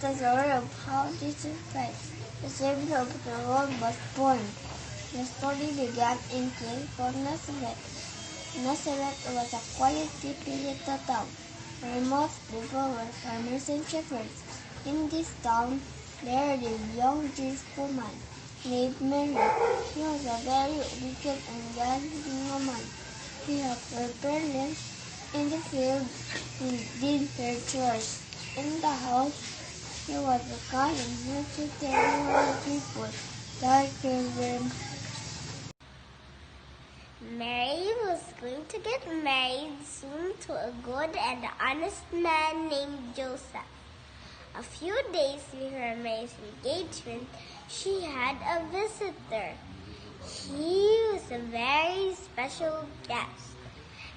the story of how Jesus Christ, the Savior of the world, was born. The story began in King of Nazareth. Nazareth was a quiet, sleepy little town, where most people were farmers and shepherds. In this town, there lived a young Jewish woman named Mary. She was a very obedient and God-fearing woman. She helped her parents in the field and did her chores. In the house, she was a kind and nurtured caring of the people, their children. Mary was going to get married soon to a good and honest man named Joseph. A few days before Mary's engagement, she had a visitor. He was a very special guest,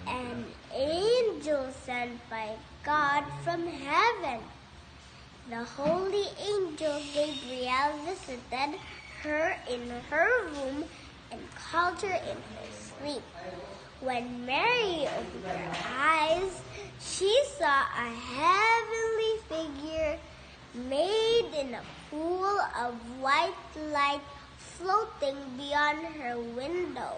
an angel sent by God from heaven. The holy angel Gabriel visited her in her room and called her in her sleep. When Mary opened her eyes, she saw a heavenly figure made in a pool of white light floating beyond her window.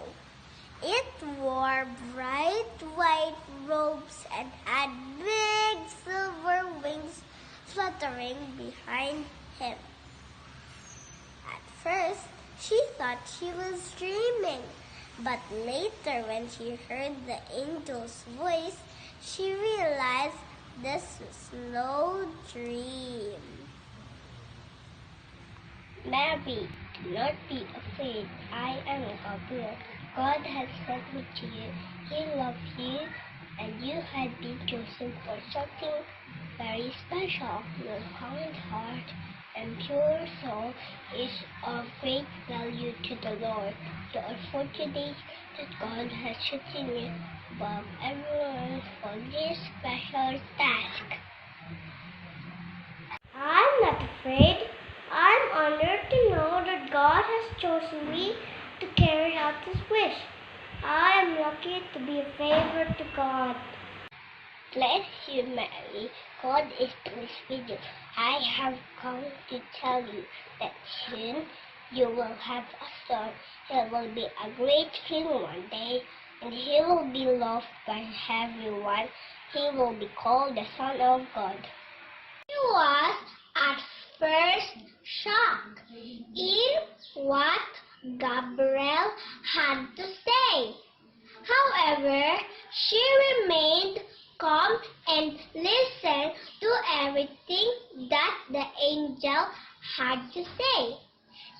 It wore bright white robes and had big silver wings fluttering behind him. At first, she thought she was dreaming, but later when she heard the angel's voice, she realized this was no dream. Mary, do not be afraid. I am Gabriel. God has sent me to you. He loves you, and you have been chosen for something very special. Your kind heart and pure soul is of great value to the Lord. You are fortunate that God has chosen you above everyone for this special task. I'm not afraid. I'm honored to know that God has chosen me to carry out His wish. I am lucky to be a favorite to God. Bless you, Mary. God is pleased with you. I have come to tell you that soon you will have a son. He will be a great king one day, and he will be loved by everyone. He will be called the Son of God. He was at first shocked in what Gabriel had to say. However, she remained calm and listened to everything that the angel had to say.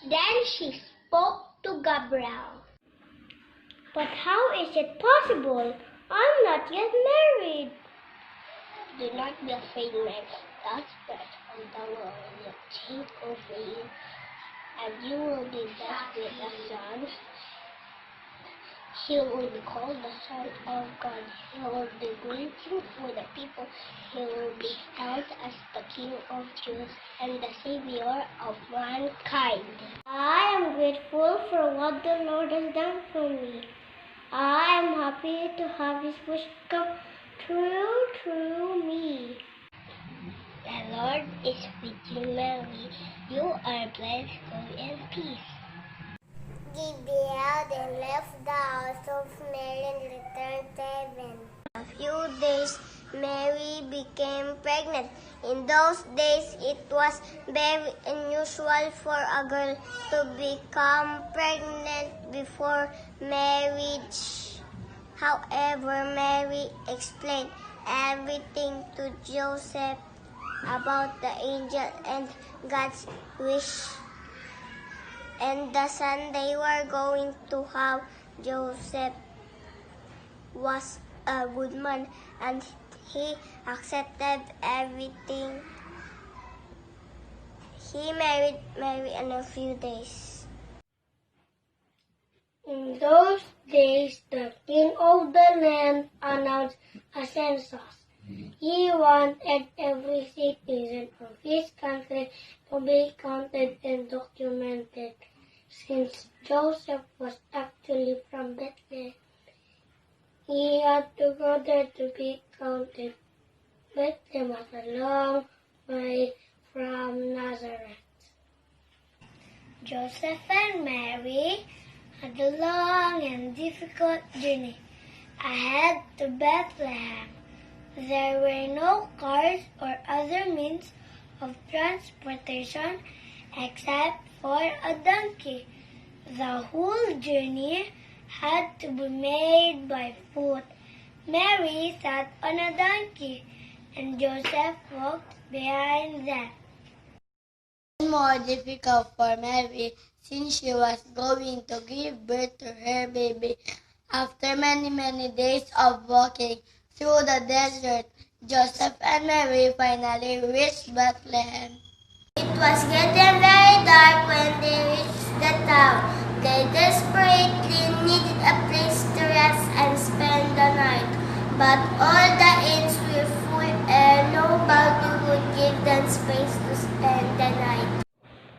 Then she spoke to Gabriel. But how is it possible? I'm not yet married. Do not be afraid, Mary. The Spirit of the Lord will take over you, and you will be blessed with a son. He will be called the Son of God. He will be great king for the people. He will be held as the King of Jews and the Savior of mankind. I am grateful for what the Lord has done for me. I am happy to have His wish come true through me. The Lord is with you, Mary. You are blessed. Go in peace. Gabriel then left the house of Mary and returned to heaven. A few days, Mary became pregnant. In those days, it was very unusual for a girl to become pregnant before marriage. However, Mary explained everything to Joseph about the angel and God's wish. And the son they were going to have, Joseph, was a good man, and he accepted everything. He married Mary in a few days. In those days, the king of the land announced a census. He wanted every citizen of his country to be counted and documented. Since Joseph was actually from Bethlehem, he had to go there to be counted. Bethlehem was a long way from Joseph and Mary had a long and difficult journey ahead to Bethlehem. There were no cars or other means of transportation except for a donkey. The whole journey had to be made by foot. Mary sat on a donkey, and Joseph walked behind them. More difficult for Mary since she was going to give birth to her baby. After many days of walking through the desert, Joseph and Mary finally reached Bethlehem. It was getting very dark when they reached the town. They desperately needed a place to rest and spend the night. But all the inns were full and nobody would give them space to spend the night.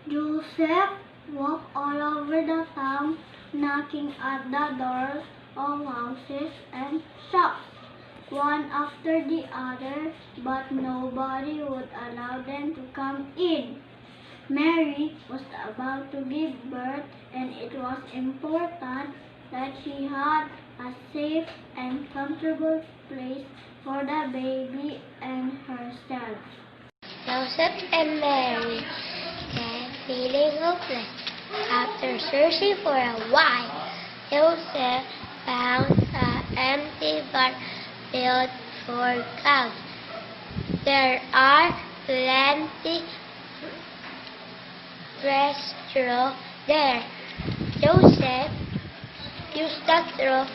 Joseph walked all over the town, knocking at the doors of houses and shops, one after the other, but nobody would allow them to come in. Mary was about to give birth, and it was important that she had a safe and comfortable place for the baby and herself. Joseph and Mary were feeling hopeless. After searching for a while, Joseph found an empty barn built for cows. There are plenty fresh straw there. Joseph used the straw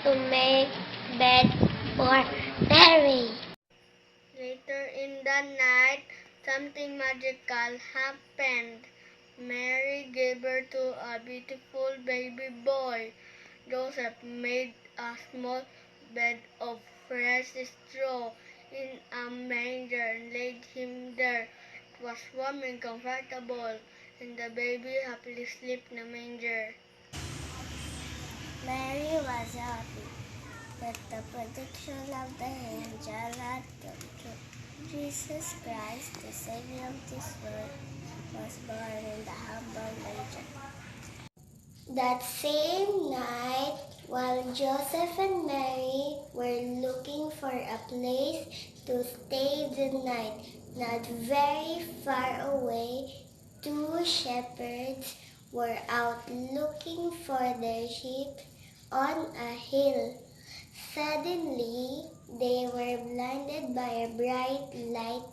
to make bed for Mary. Later in the night, something magical happened. Mary gave birth to a beautiful baby boy. Joseph made a small bed of fresh straw in a manger and laid him there. It was warm and comfortable, and the baby happily slept in the manger. Mary was happy that the prediction of the angel had come true. Jesus Christ, the Savior of this world, was born in the humble manger. That same night, while Joseph and Mary were looking for a place to stay the night, not very far away, two shepherds were out looking for their sheep on a hill. Suddenly, they were blinded by a bright light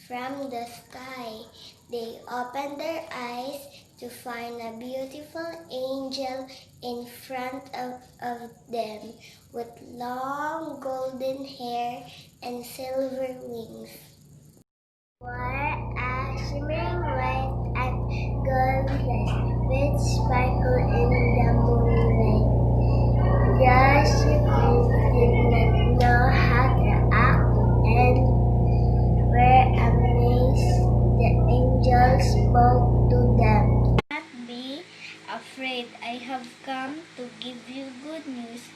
from the sky. They opened their eyes to find a beautiful angel in front of them with long golden hair and silver wings. Wore a shimmering white and gold dress which sparkled in the moonlight. The shepherds did not know how to act and were amazed. The angel spoke to them. "Do not be afraid. I have come to give you good news.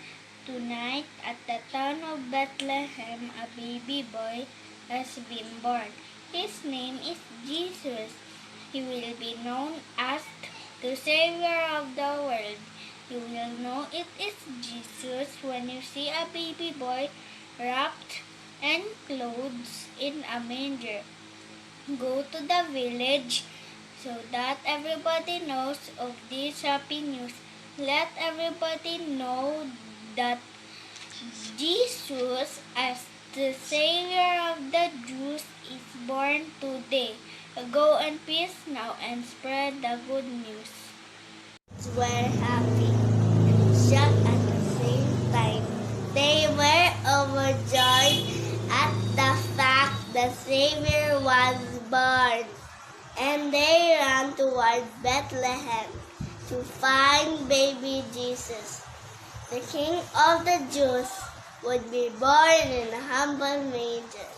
Tonight, at the town of Bethlehem, a baby boy has been born. His name is Jesus. He will be known as the Savior of the world. You will know it is Jesus when you see a baby boy wrapped and clothed in a manger. Go to the village so that everybody knows of this happy news. Let everybody know that Jesus, as the Savior of the Jews, is born today. Go in peace now and spread the good news." Were happy and shocked at the same time. They were overjoyed at the fact the Savior was born, and they ran toward Bethlehem to find baby Jesus. The King of the Jews would be born in a humble manger.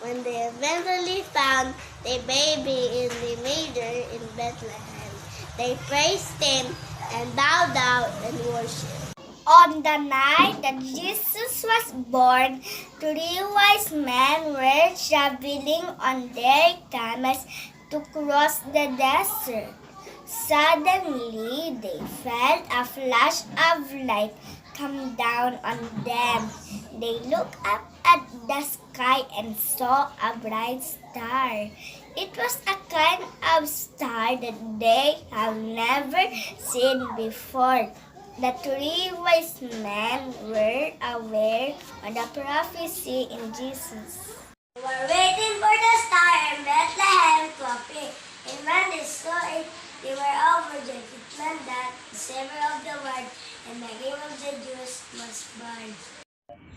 When they eventually found the baby in the manger in Bethlehem, they praised him and bowed down and worshipped. On the night that Jesus was born, 3 wise men were traveling on their camels to cross the desert. Suddenly, they felt a flash of light come down on them. They looked up at the sky and saw a bright star. It was a kind of star that they have never seen before. The three wise men were aware of the prophecy in Jesus. They were waiting for the star in Bethlehem to appear, and when they saw it, they were overjoyed. It meant that the Savior of the world and the King of the Jews was born.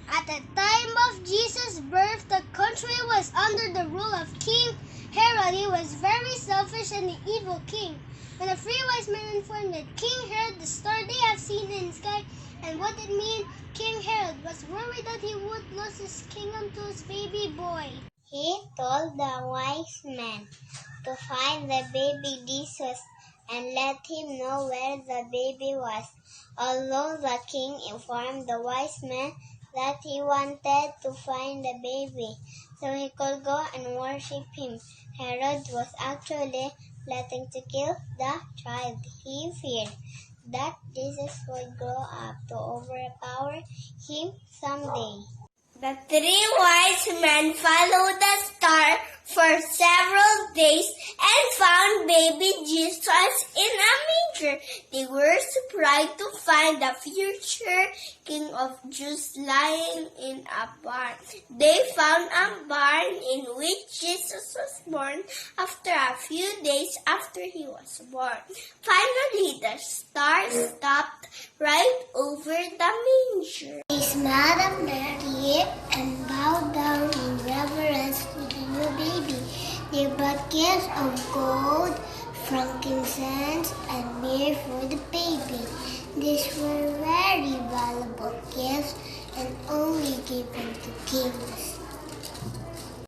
At the time of Jesus' birth, the country was under the rule of King Herod. He was very selfish and an evil king. When the three wise men informed that King Herod the star they have seen in the sky and what it meant, King Herod was worried that he would lose his kingdom to his baby boy. He told the wise men to find the baby Jesus and let him know where the baby was. Although the king informed the wise men that he wanted to find the baby so he could go and worship him, Herod was actually plotting to kill the child. He feared that Jesus would grow up to overpower him someday. The three wise men followed the star for several days and found baby Jesus in a manger. They were surprised to find the future King of Jews lying in a barn. They found a barn in which Jesus was born after a few days after he was born. Finally, the star stopped right over the manger. They smiled at Mary and bowed down in reverence to the new baby. They brought gifts of gold, frankincense, and myrrh for the baby. These were very valuable gifts and only given to kings.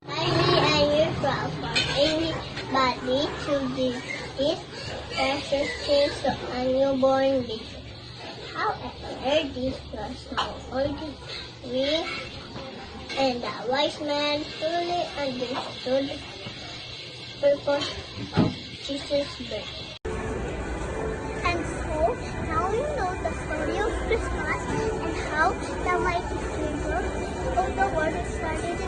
Kindly and your proud for anybody to give these precious gifts to a newborn baby. However, this was no ordinary, and the wise man fully understood the purpose of Jesus' birth. And so, now we know the story of Christmas and how the mighty Savior of the world started